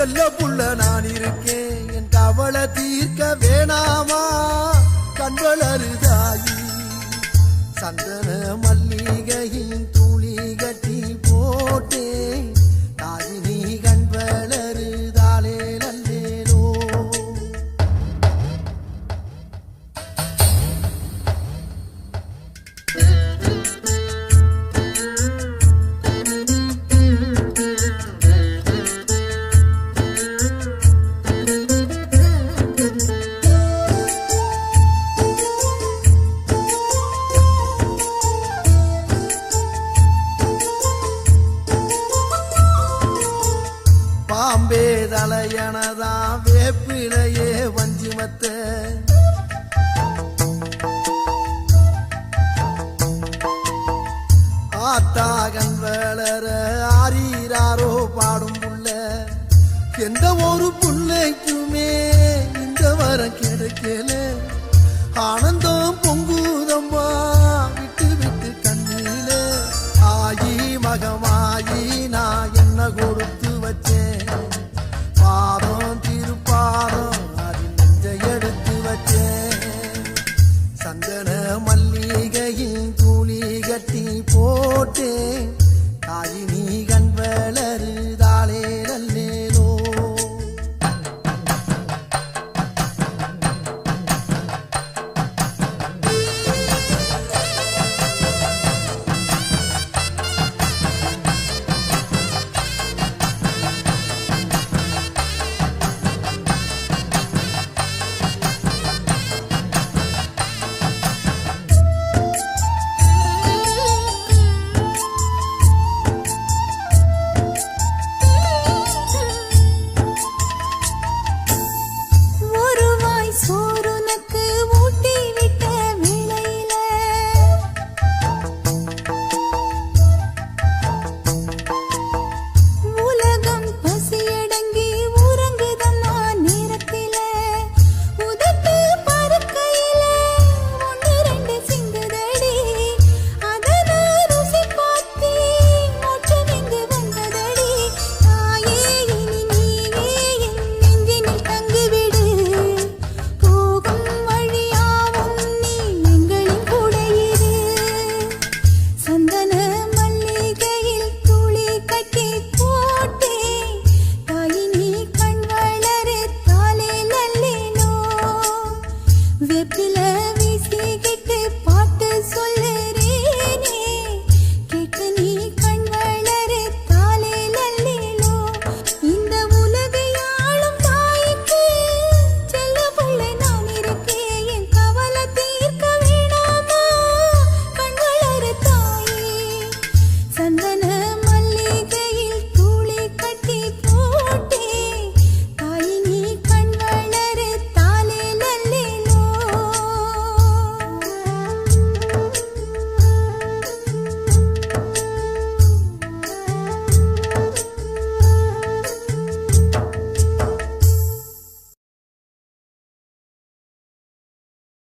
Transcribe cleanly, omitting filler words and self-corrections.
செல்ல புள்ள நான் இருக்கேன், என் கவலை தீர்க்க வேணாமா கண்வளருதாயி. சந்தன மல்லிகையின் துளி கட்டி போட்டேன், தாயி நீ கண் வளருதாலே நல்லேலோ. பாம்பே தலையனதா வேப்பிலையே வஞ்சிமத்த, ஆத்தாகன் வளர ஆரீராரோ பாடும் புள்ள. எந்த ஒரு புள்ளைக்குமே இந்த வரம் கிடைக்கல, ஆனந்தம் பொங்குதம்மா விட்டு விட்டு கண்ணில. ஆயி மகமாயி நான் என்ன கொடுத்து வச்சேன், பாதம் திருப்பாதம் அதில் நெஞ்ச எடுத்து வச்சேன். சந்தன மல்லிகையின் துளி கட்டி போட்டேன், தாயி நீ கண் வளருதாலே நல்லேலோ. Ve